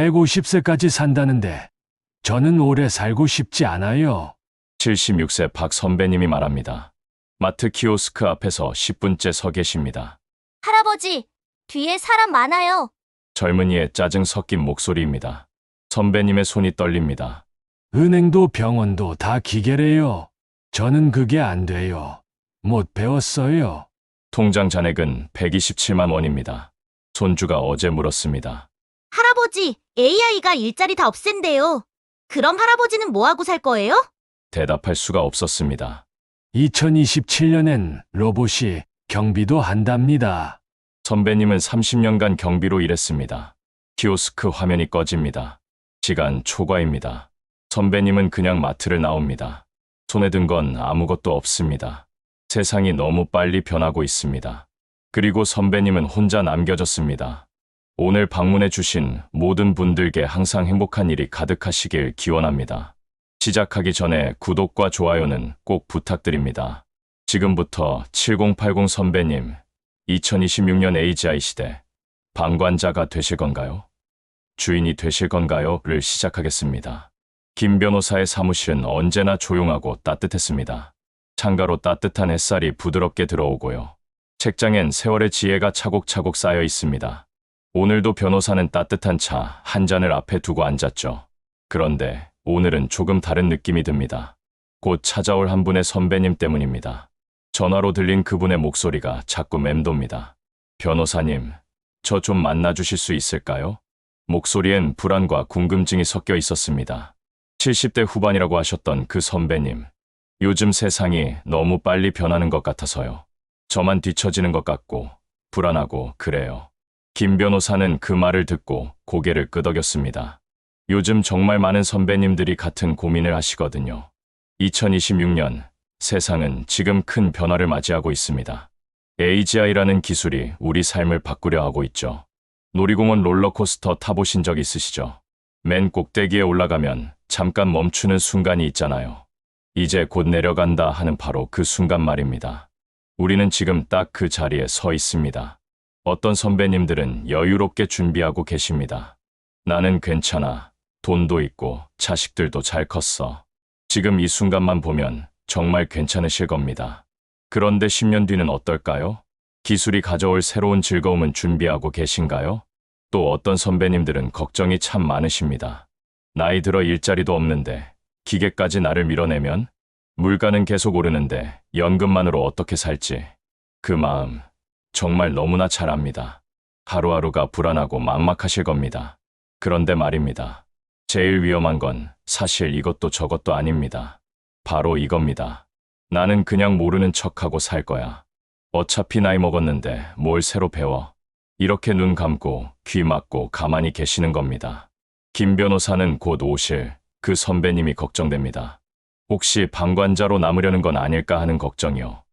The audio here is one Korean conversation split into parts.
150세까지 산다는데 저는 오래 살고 싶지 않아요. 76세 박 선배님이 말합니다. 마트 키오스크 앞에서 10분째 서 계십니다. 할아버지, 뒤에 사람 많아요. 젊은이의 짜증 섞인 목소리입니다. 선배님의 손이 떨립니다. 은행도 병원도 다 기계래요. 저는 그게 안 돼요. 못 배웠어요. 통장 잔액은 127만 원입니다. 손주가 어제 물었습니다. 할아버지, AI가 일자리 다 없앤대요. 그럼 할아버지는 뭐 하고 살 거예요? 대답할 수가 없었습니다. 2027년엔 로봇이 경비도 한답니다. 선배님은 30년간 경비로 일했습니다. 키오스크 화면이 꺼집니다. 시간 초과입니다. 선배님은 그냥 마트를 나옵니다. 손에 든 건 아무것도 없습니다. 세상이 너무 빨리 변하고 있습니다. 그리고 선배님은 혼자 남겨졌습니다. 오늘 방문해 주신 모든 분들께 항상 행복한 일이 가득하시길 기원합니다. 시작하기 전에 구독과 좋아요는 꼭 부탁드립니다. 지금부터 7080 선배님, 2026년 AGI 시대 방관자가 되실 건가요? 주인이 되실 건가요?를 시작하겠습니다. 김 변호사의 사무실은 언제나 조용하고 따뜻했습니다. 창가로 따뜻한 햇살이 부드럽게 들어오고요. 책장엔 세월의 지혜가 차곡차곡 쌓여 있습니다. 오늘도 변호사는 따뜻한 차 한 잔을 앞에 두고 앉았죠. 그런데 오늘은 조금 다른 느낌이 듭니다. 곧 찾아올 한 분의 선배님 때문입니다. 전화로 들린 그분의 목소리가 자꾸 맴돕니다. 변호사님, 저 좀 만나주실 수 있을까요? 목소리엔 불안과 궁금증이 섞여 있었습니다. 70대 후반이라고 하셨던 그 선배님. 요즘 세상이 너무 빨리 변하는 것 같아서요. 저만 뒤처지는 것 같고 불안하고 그래요. 김 변호사는 그 말을 듣고 고개를 끄덕였습니다. 요즘 정말 많은 선배님들이 같은 고민을 하시거든요. 2026년 세상은 지금 큰 변화를 맞이하고 있습니다. AGI라는 기술이 우리 삶을 바꾸려 하고 있죠. 놀이공원 롤러코스터 타보신 적 있으시죠? 맨 꼭대기에 올라가면 잠깐 멈추는 순간이 있잖아요. 이제 곧 내려간다 하는 바로 그 순간 말입니다. 우리는 지금 딱 그 자리에 서 있습니다. 어떤 선배님들은 여유롭게 준비하고 계십니다. 나는 괜찮아. 돈도 있고 자식들도 잘 컸어. 지금 이 순간만 보면 정말 괜찮으실 겁니다. 그런데 10년 뒤는 어떨까요? 기술이 가져올 새로운 즐거움은 준비하고 계신가요? 또 어떤 선배님들은 걱정이 참 많으십니다. 나이 들어 일자리도 없는데 기계까지 나를 밀어내면? 물가는 계속 오르는데 연금만으로 어떻게 살지? 그 마음 정말 너무나 잘 압니다. 하루하루가 불안하고 막막하실 겁니다. 그런데 말입니다. 제일 위험한 건 사실 이것도 저것도 아닙니다. 바로 이겁니다. 나는 그냥 모르는 척하고 살 거야. 어차피 나이 먹었는데 뭘 새로 배워. 이렇게 눈 감고 귀 막고 가만히 계시는 겁니다. 김 변호사는 곧 오실 그 선배님이 걱정됩니다. 혹시 방관자로 남으려는 건 아닐까 하는 걱정이요.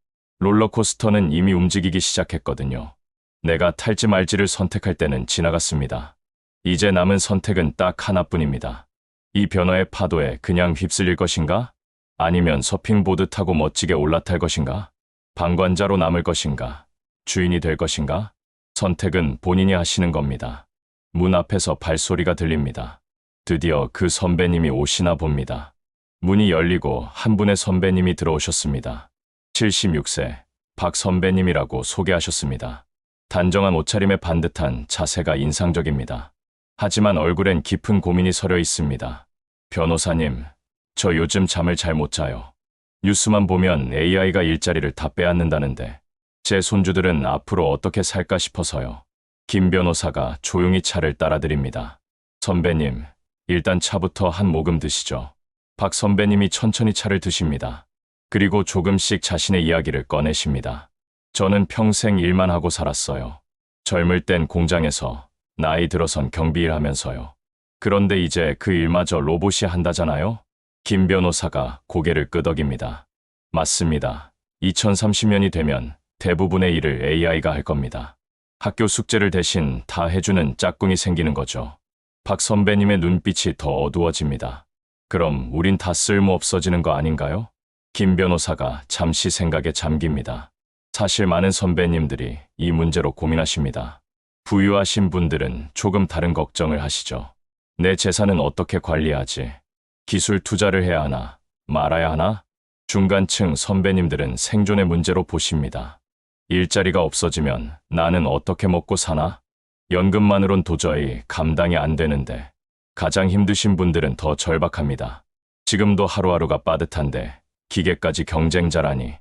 롤러코스터는 이미 움직이기 시작했거든요. 내가 탈지 말지를 선택할 때는 지나갔습니다. 이제 남은 선택은 딱 하나뿐입니다. 이 변화의 파도에 그냥 휩쓸릴 것인가? 아니면 서핑보드 타고 멋지게 올라탈 것인가? 방관자로 남을 것인가? 주인이 될 것인가? 선택은 본인이 하시는 겁니다. 문 앞에서 발소리가 들립니다. 드디어 그 선배님이 오시나 봅니다. 문이 열리고 한 분의 선배님이 들어오셨습니다. 76세 박 선배님이라고 소개하셨습니다. 단정한 옷차림에 반듯한 자세가 인상적입니다. 하지만 얼굴엔 깊은 고민이 서려 있습니다. 변호사님, 저 요즘 잠을 잘 못 자요. 뉴스만 보면 AI가 일자리를 다 빼앗는다는데 제 손주들은 앞으로 어떻게 살까 싶어서요. 김 변호사가 조용히 차를 따라드립니다. 선배님, 일단 차부터 한 모금 드시죠. 박 선배님이 천천히 차를 드십니다. 그리고 조금씩 자신의 이야기를 꺼내십니다. 저는 평생 일만 하고 살았어요. 젊을 땐 공장에서, 나이 들어선 경비 일하면서요. 그런데 이제 그 일마저 로봇이 한다잖아요? 김 변호사가 고개를 끄덕입니다. 맞습니다. 2030년이 되면 대부분의 일을 AI가 할 겁니다. 학교 숙제를 대신 다 해주는 짝꿍이 생기는 거죠. 박 선배님의 눈빛이 더 어두워집니다. 그럼 우린 다 쓸모 없어지는 거 아닌가요? 김 변호사가 잠시 생각에 잠깁니다. 사실 많은 선배님들이 이 문제로 고민하십니다. 부유하신 분들은 조금 다른 걱정을 하시죠. 내 재산은 어떻게 관리하지? 기술 투자를 해야 하나? 말아야 하나? 중간층 선배님들은 생존의 문제로 보십니다. 일자리가 없어지면 나는 어떻게 먹고 사나? 연금만으론 도저히 감당이 안 되는데 가장 힘드신 분들은 더 절박합니다. 지금도 하루하루가 빠듯한데 기계까지 경쟁자라니.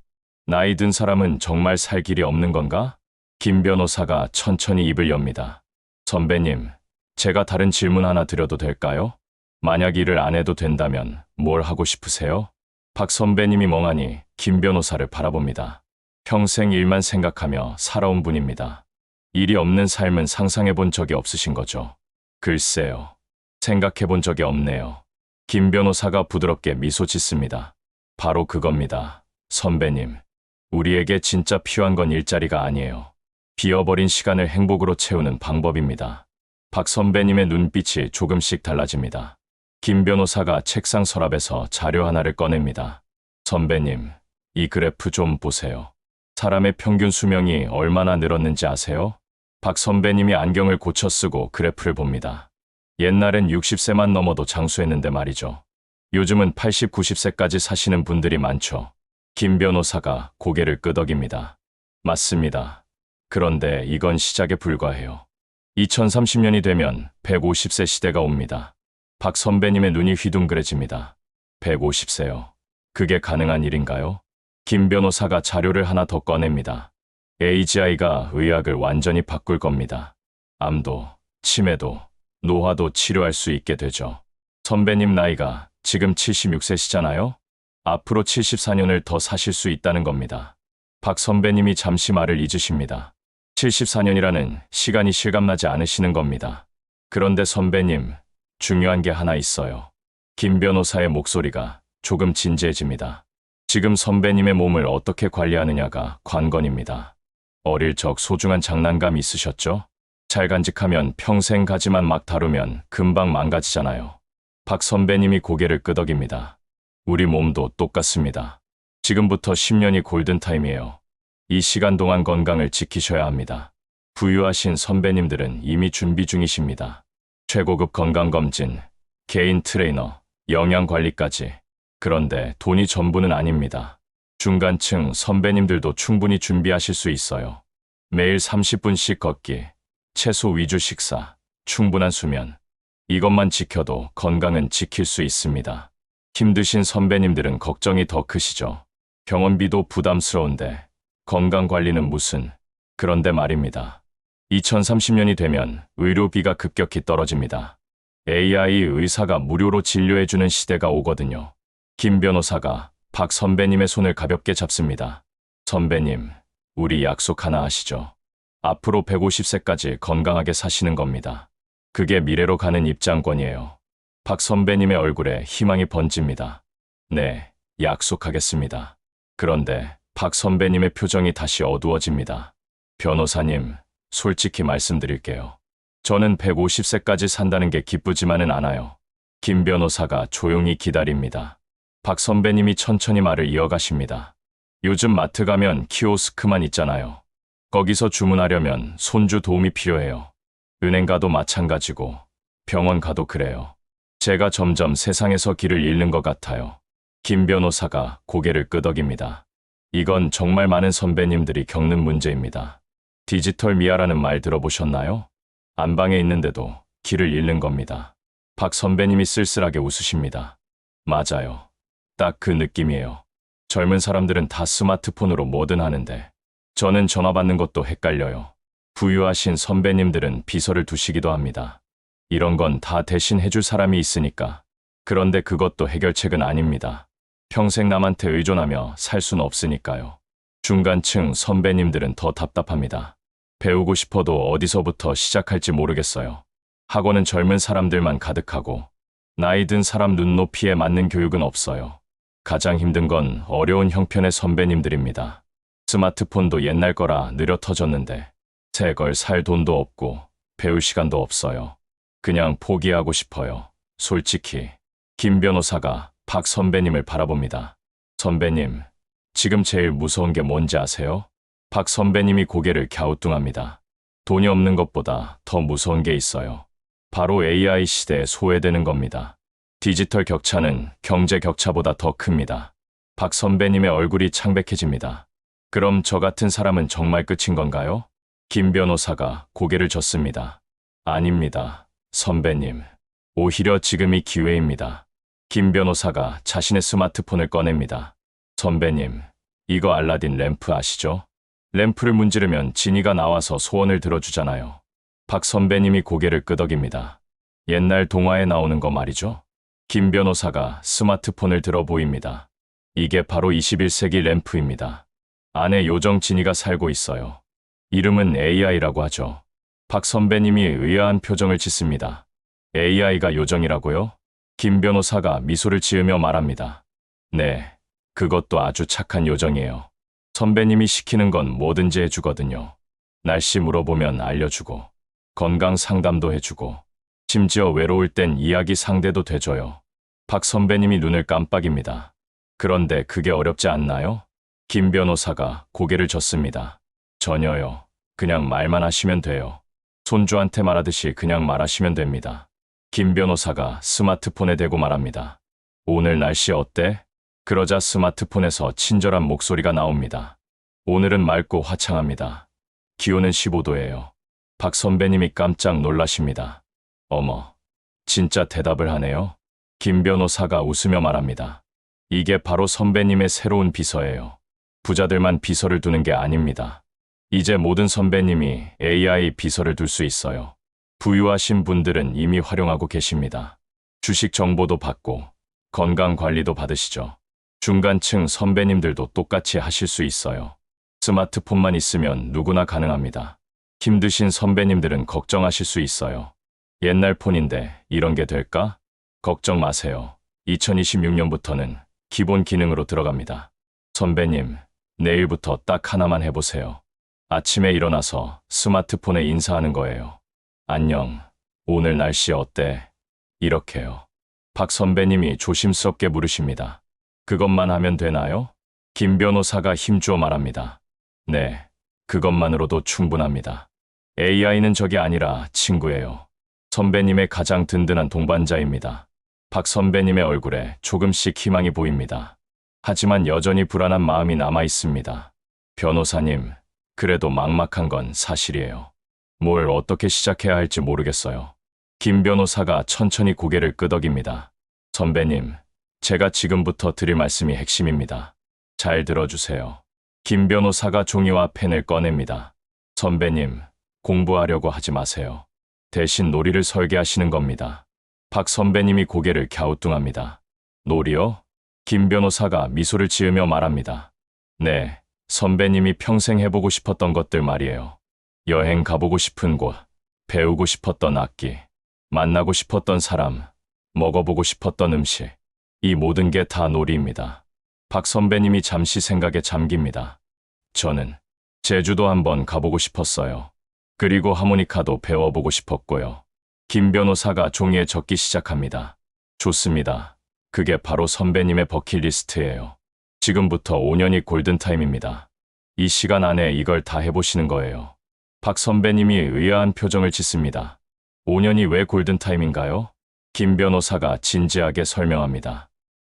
나이 든 사람은 정말 살 길이 없는 건가? 김 변호사가 천천히 입을 엽니다. 선배님, 제가 다른 질문 하나 드려도 될까요? 만약 일을 안 해도 된다면 뭘 하고 싶으세요? 박 선배님이 멍하니 김 변호사를 바라봅니다. 평생 일만 생각하며 살아온 분입니다. 일이 없는 삶은 상상해 본 적이 없으신 거죠. 글쎄요. 생각해 본 적이 없네요. 김 변호사가 부드럽게 미소 짓습니다. 바로 그겁니다. 선배님, 우리에게 진짜 필요한 건 일자리가 아니에요. 비어버린 시간을 행복으로 채우는 방법입니다. 박 선배님의 눈빛이 조금씩 달라집니다. 김 변호사가 책상 서랍에서 자료 하나를 꺼냅니다. 선배님, 이 그래프 좀 보세요. 사람의 평균 수명이 얼마나 늘었는지 아세요? 박 선배님이 안경을 고쳐 쓰고 그래프를 봅니다. 옛날엔 60세만 넘어도 장수했는데 말이죠. 요즘은 80, 90세까지 사시는 분들이 많죠. 김 변호사가 고개를 끄덕입니다. 맞습니다. 그런데 이건 시작에 불과해요. 2030년이 되면 150세 시대가 옵니다. 박 선배님의 눈이 휘둥그레집니다. 150세요. 그게 가능한 일인가요? 김 변호사가 자료를 하나 더 꺼냅니다. AGI가 의학을 완전히 바꿀 겁니다. 암도, 치매도, 노화도 치료할 수 있게 되죠. 선배님 나이가 지금 76세시잖아요? 앞으로 74년을 더 사실 수 있다는 겁니다. 박 선배님이 잠시 말을 잊으십니다. 74년이라는 시간이 실감나지 않으시는 겁니다. 그런데 선배님, 중요한 게 하나 있어요. 김 변호사의 목소리가 조금 진지해집니다. 지금 선배님의 몸을 어떻게 관리하느냐가 관건입니다. 어릴 적 소중한 장난감 있으셨죠? 잘 간직하면 평생 가지만 막 다루면 금방 망가지잖아요. 박 선배님이 고개를 끄덕입니다. 우리 몸도 똑같습니다. 지금부터 10년이 골든타임이에요. 이 시간 동안 건강을 지키셔야 합니다. 부유하신 선배님들은 이미 준비 중이십니다. 최고급 건강검진, 개인 트레이너, 영양관리까지. 그런데 돈이 전부는 아닙니다. 중간층 선배님들도 충분히 준비하실 수 있어요. 매일 30분씩 걷기, 채소 위주 식사, 충분한 수면. 이것만 지켜도 건강은 지킬 수 있습니다. 힘드신 선배님들은 걱정이 더 크시죠. 병원비도 부담스러운데 건강관리는 무슨. 그런데 말입니다. 2030년이 되면 의료비가 급격히 떨어집니다. AI 의사가 무료로 진료해주는 시대가 오거든요. 김 변호사가 박 선배님의 손을 가볍게 잡습니다. 선배님, 우리 약속 하나 하시죠. 앞으로 150세까지 건강하게 사시는 겁니다. 그게 미래로 가는 입장권이에요. 박 선배님의 얼굴에 희망이 번집니다. 네, 약속하겠습니다. 그런데 박 선배님의 표정이 다시 어두워집니다. 변호사님, 솔직히 말씀드릴게요. 저는 150세까지 산다는 게 기쁘지만은 않아요. 김 변호사가 조용히 기다립니다. 박 선배님이 천천히 말을 이어가십니다. 요즘 마트 가면 키오스크만 있잖아요. 거기서 주문하려면 손주 도움이 필요해요. 은행 가도 마찬가지고 병원 가도 그래요. 제가 점점 세상에서 길을 잃는 것 같아요. 김 변호사가 고개를 끄덕입니다. 이건 정말 많은 선배님들이 겪는 문제입니다. 디지털 미아라는 말 들어보셨나요? 안방에 있는데도 길을 잃는 겁니다. 박 선배님이 쓸쓸하게 웃으십니다. 맞아요. 딱 그 느낌이에요. 젊은 사람들은 다 스마트폰으로 뭐든 하는데 저는 전화 받는 것도 헷갈려요. 부유하신 선배님들은 비서를 두시기도 합니다. 이런 건 다 대신 해줄 사람이 있으니까. 그런데 그것도 해결책은 아닙니다. 평생 남한테 의존하며 살 수는 없으니까요. 중간층 선배님들은 더 답답합니다. 배우고 싶어도 어디서부터 시작할지 모르겠어요. 학원은 젊은 사람들만 가득하고 나이 든 사람 눈높이에 맞는 교육은 없어요. 가장 힘든 건 어려운 형편의 선배님들입니다. 스마트폰도 옛날 거라 느려 터졌는데 새 걸 살 돈도 없고 배울 시간도 없어요. 그냥 포기하고 싶어요. 솔직히. 김 변호사가 박 선배님을 바라봅니다. 선배님, 지금 제일 무서운 게 뭔지 아세요? 박 선배님이 고개를 갸우뚱합니다. 돈이 없는 것보다 더 무서운 게 있어요. 바로 AI 시대에 소외되는 겁니다. 디지털 격차는 경제 격차보다 더 큽니다. 박 선배님의 얼굴이 창백해집니다. 그럼 저 같은 사람은 정말 끝인 건가요? 김 변호사가 고개를 젓습니다. 아닙니다. 선배님. 오히려 지금이 기회입니다. 김 변호사가 자신의 스마트폰을 꺼냅니다. 선배님, 이거 알라딘 램프 아시죠? 램프를 문지르면 지니가 나와서 소원을 들어주잖아요. 박 선배님이 고개를 끄덕입니다. 옛날 동화에 나오는 거 말이죠? 김 변호사가 스마트폰을 들어 보입니다. 이게 바로 21세기 램프입니다. 안에 요정 지니가 살고 있어요. 이름은 AI라고 하죠. 박 선배님이 의아한 표정을 짓습니다. AI가 요정이라고요? 김 변호사가 미소를 지으며 말합니다. 네, 그것도 아주 착한 요정이에요. 선배님이 시키는 건 뭐든지 해주거든요. 날씨 물어보면 알려주고, 건강 상담도 해주고, 심지어 외로울 땐 이야기 상대도 돼줘요. 박 선배님이 눈을 깜빡입니다. 그런데 그게 어렵지 않나요? 김 변호사가 고개를 젓습니다. 전혀요. 그냥 말만 하시면 돼요. 손주한테 말하듯이 그냥 말하시면 됩니다. 김 변호사가 스마트폰에 대고 말합니다. 오늘 날씨 어때? 그러자 스마트폰에서 친절한 목소리가 나옵니다. 오늘은 맑고 화창합니다. 기온은 15도예요. 박 선배님이 깜짝 놀라십니다. 어머, 진짜 대답을 하네요. 김 변호사가 웃으며 말합니다. 이게 바로 선배님의 새로운 비서예요. 부자들만 비서를 두는 게 아닙니다. 이제 모든 선배님이 AI 비서를 둘 수 있어요. 부유하신 분들은 이미 활용하고 계십니다. 주식 정보도 받고 건강 관리도 받으시죠. 중간층 선배님들도 똑같이 하실 수 있어요. 스마트폰만 있으면 누구나 가능합니다. 힘드신 선배님들은 걱정하실 수 있어요. 옛날 폰인데 이런 게 될까? 걱정 마세요. 2026년부터는 기본 기능으로 들어갑니다. 선배님, 내일부터 딱 하나만 해보세요. 아침에 일어나서 스마트폰에 인사하는 거예요. 안녕, 오늘 날씨 어때? 이렇게요. 박 선배님이 조심스럽게 물으십니다. 그것만 하면 되나요? 김 변호사가 힘주어 말합니다. 네, 그것만으로도 충분합니다. AI는 적이 아니라 친구예요. 선배님의 가장 든든한 동반자입니다. 박 선배님의 얼굴에 조금씩 희망이 보입니다. 하지만 여전히 불안한 마음이 남아 있습니다. 변호사님, 그래도 막막한 건 사실이에요. 뭘 어떻게 시작해야 할지 모르겠어요. 김 변호사가 천천히 고개를 끄덕입니다. 선배님, 제가 지금부터 드릴 말씀이 핵심입니다. 잘 들어주세요. 김 변호사가 종이와 펜을 꺼냅니다. 선배님, 공부하려고 하지 마세요. 대신 놀이를 설계하시는 겁니다. 박 선배님이 고개를 갸우뚱합니다. 놀이요? 김 변호사가 미소를 지으며 말합니다. 네, 선배님이 평생 해보고 싶었던 것들 말이에요. 여행 가보고 싶은 곳, 배우고 싶었던 악기, 만나고 싶었던 사람, 먹어보고 싶었던 음식. 이 모든 게 다 놀이입니다. 박 선배님이 잠시 생각에 잠깁니다. 저는 제주도 한번 가보고 싶었어요. 그리고 하모니카도 배워보고 싶었고요. 김 변호사가 종이에 적기 시작합니다. 좋습니다. 그게 바로 선배님의 버킷리스트예요. 지금부터 5년이 골든타임입니다. 이 시간 안에 이걸 다 해보시는 거예요. 박 선배님이 의아한 표정을 짓습니다. 5년이 왜 골든타임인가요? 김 변호사가 진지하게 설명합니다.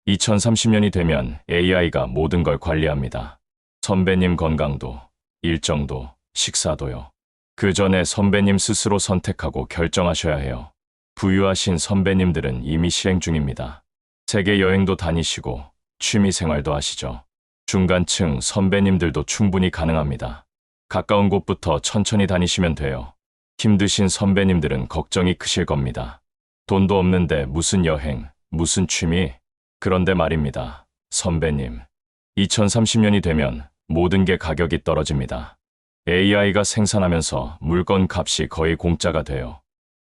2030년이 되면 AI가 모든 걸 관리합니다. 선배님 건강도, 일정도, 식사도요. 그 전에 선배님 스스로 선택하고 결정하셔야 해요. 부유하신 선배님들은 이미 실행 중입니다. 세계 여행도 다니시고 취미 생활도 하시죠. 중간층 선배님들도 충분히 가능합니다. 가까운 곳부터 천천히 다니시면 돼요. 힘드신 선배님들은 걱정이 크실 겁니다. 돈도 없는데 무슨 여행, 무슨 취미? 그런데 말입니다. 선배님, 2030년이 되면 모든 게 가격이 떨어집니다. AI가 생산하면서 물건 값이 거의 공짜가 돼요.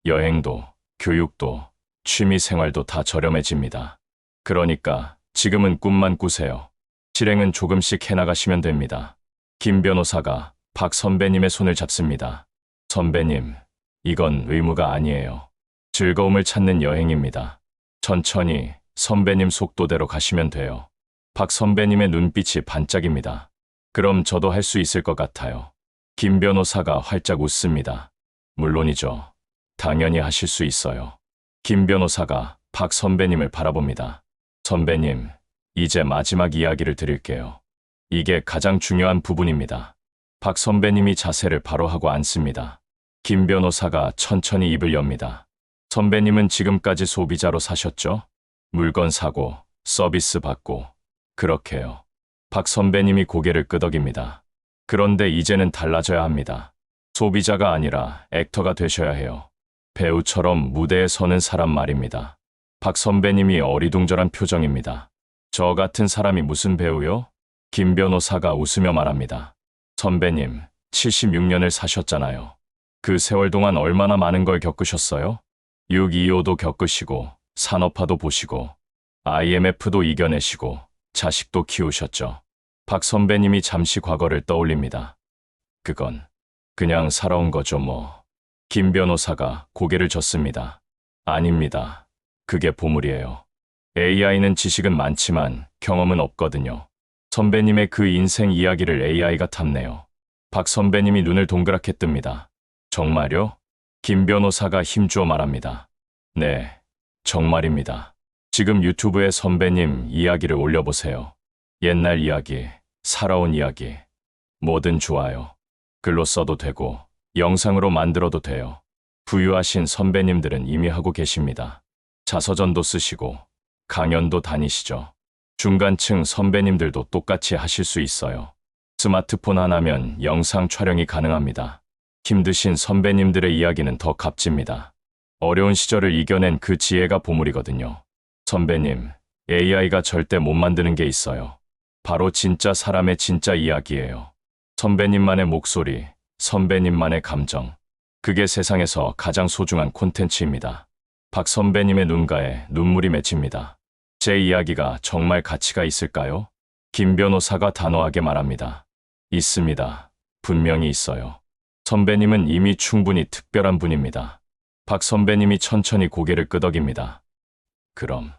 여행도, 교육도, 취미 생활도 다 저렴해집니다. 그러니까 지금은 꿈만 꾸세요. 실행은 조금씩 해나가시면 됩니다. 김 변호사가 박 선배님의 손을 잡습니다. 선배님, 이건 의무가 아니에요. 즐거움을 찾는 여행입니다. 천천히 선배님 속도대로 가시면 돼요. 박 선배님의 눈빛이 반짝입니다. 그럼 저도 할 수 있을 것 같아요. 김 변호사가 활짝 웃습니다. 물론이죠. 당연히 하실 수 있어요. 김 변호사가 박 선배님을 바라봅니다. 선배님, 이제 마지막 이야기를 드릴게요. 이게 가장 중요한 부분입니다. 박 선배님이 자세를 바로 하고 앉습니다. 김 변호사가 천천히 입을 엽니다. 선배님은 지금까지 소비자로 사셨죠? 물건 사고, 서비스 받고, 그렇게요. 박 선배님이 고개를 끄덕입니다. 그런데 이제는 달라져야 합니다. 소비자가 아니라 액터가 되셔야 해요. 배우처럼 무대에 서는 사람 말입니다. 박 선배님이 어리둥절한 표정입니다. 저 같은 사람이 무슨 배우요? 김 변호사가 웃으며 말합니다. 선배님, 76년을 사셨잖아요. 그 세월 동안 얼마나 많은 걸 겪으셨어요? 6.25도 겪으시고, 산업화도 보시고, IMF도 이겨내시고, 자식도 키우셨죠. 박 선배님이 잠시 과거를 떠올립니다. 그건 그냥 살아온 거죠 뭐. 김 변호사가 고개를 젓습니다. 아닙니다. 그게 보물이에요. AI는 지식은 많지만 경험은 없거든요. 선배님의 그 인생 이야기를 AI가 탐내요. 박 선배님이 눈을 동그랗게 뜹니다. 정말요? 김 변호사가 힘주어 말합니다. 네, 정말입니다. 지금 유튜브에 선배님 이야기를 올려보세요. 옛날 이야기, 살아온 이야기, 뭐든 좋아요. 글로 써도 되고, 영상으로 만들어도 돼요. 부유하신 선배님들은 이미 하고 계십니다. 자서전도 쓰시고, 강연도 다니시죠. 중간층 선배님들도 똑같이 하실 수 있어요. 스마트폰 하나면 영상 촬영이 가능합니다. 힘드신 선배님들의 이야기는 더 값집니다. 어려운 시절을 이겨낸 그 지혜가 보물이거든요. 선배님, AI가 절대 못 만드는 게 있어요. 바로 진짜 사람의 진짜 이야기예요. 선배님만의 목소리, 선배님만의 감정. 그게 세상에서 가장 소중한 콘텐츠입니다. 박 선배님의 눈가에 눈물이 맺힙니다. 제 이야기가 정말 가치가 있을까요? 김 변호사가 단호하게 말합니다. 있습니다. 분명히 있어요. 선배님은 이미 충분히 특별한 분입니다. 박 선배님이 천천히 고개를 끄덕입니다. 그럼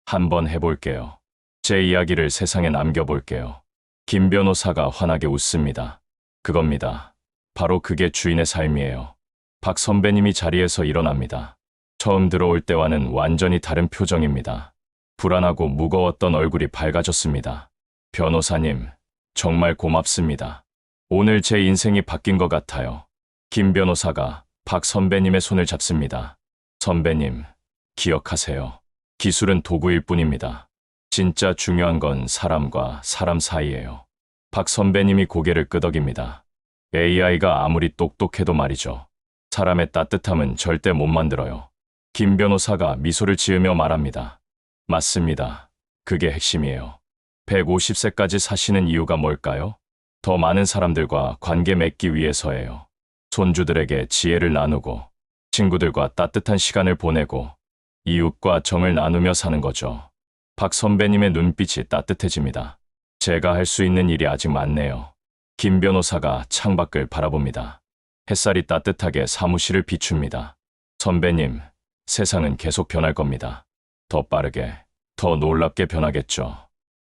한번 해볼게요. 제 이야기를 세상에 남겨볼게요. 김 변호사가 환하게 웃습니다. 그겁니다. 바로 그게 주인의 삶이에요. 박 선배님이 자리에서 일어납니다. 처음 들어올 때와는 완전히 다른 표정입니다. 불안하고 무거웠던 얼굴이 밝아졌습니다. 변호사님, 정말 고맙습니다. 오늘 제 인생이 바뀐 것 같아요. 김 변호사가 박 선배님의 손을 잡습니다. 선배님, 기억하세요. 기술은 도구일 뿐입니다. 진짜 중요한 건 사람과 사람 사이예요. 박 선배님이 고개를 끄덕입니다. AI가 아무리 똑똑해도 말이죠. 사람의 따뜻함은 절대 못 만들어요. 김 변호사가 미소를 지으며 말합니다. 맞습니다. 그게 핵심이에요. 150세까지 사시는 이유가 뭘까요? 더 많은 사람들과 관계 맺기 위해서예요. 손주들에게 지혜를 나누고, 친구들과 따뜻한 시간을 보내고, 이웃과 정을 나누며 사는 거죠. 박 선배님의 눈빛이 따뜻해집니다. 제가 할 수 있는 일이 아직 많네요. 김 변호사가 창밖을 바라봅니다. 햇살이 따뜻하게 사무실을 비춥니다. 선배님, 세상은 계속 변할 겁니다. 더 빠르게, 더 놀랍게 변하겠죠.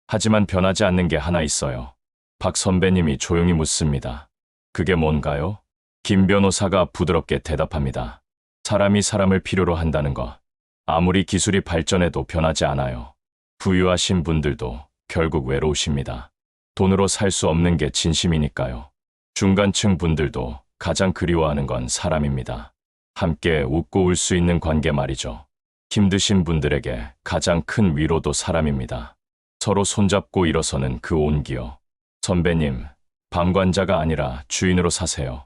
하지만 변하지 않는 게 하나 있어요. 박 선배님이 조용히 묻습니다. 그게 뭔가요? 김 변호사가 부드럽게 대답합니다. 사람이 사람을 필요로 한다는 것. 아무리 기술이 발전해도 변하지 않아요. 부유하신 분들도 결국 외로우십니다. 돈으로 살 수 없는 게 진심이니까요. 중간층 분들도 가장 그리워하는 건 사람입니다. 함께 웃고 울 수 있는 관계 말이죠. 힘드신 분들에게 가장 큰 위로도 사람입니다. 서로 손잡고 일어서는 그 온기요. 선배님, 방관자가 아니라 주인으로 사세요.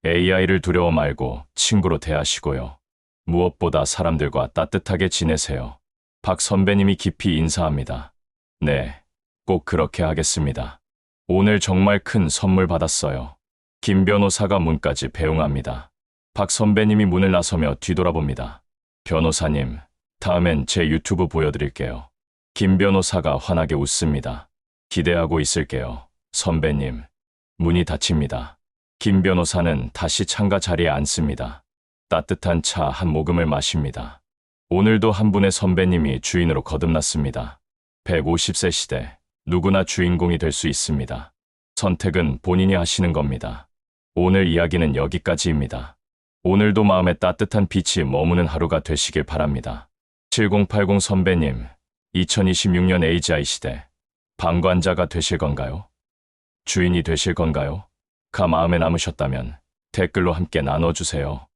AI를 두려워 말고 친구로 대하시고요. 무엇보다 사람들과 따뜻하게 지내세요. 박 선배님이 깊이 인사합니다. 네, 꼭 그렇게 하겠습니다. 오늘 정말 큰 선물 받았어요. 김 변호사가 문까지 배웅합니다. 박 선배님이 문을 나서며 뒤돌아봅니다. 변호사님, 다음엔 제 유튜브 보여드릴게요. 김 변호사가 환하게 웃습니다. 기대하고 있을게요. 선배님. 문이 닫힙니다. 김 변호사는 다시 창가 자리에 앉습니다. 따뜻한 차 한 모금을 마십니다. 오늘도 한 분의 선배님이 주인으로 거듭났습니다. 150세 시대, 누구나 주인공이 될 수 있습니다. 선택은 본인이 하시는 겁니다. 오늘 이야기는 여기까지입니다. 오늘도 마음에 따뜻한 빛이 머무는 하루가 되시길 바랍니다. 7080 선배님, 2026년 AGI 시대 방관자가 되실 건가요? 주인이 되실 건가요? 가 마음에 남으셨다면 댓글로 함께 나눠주세요.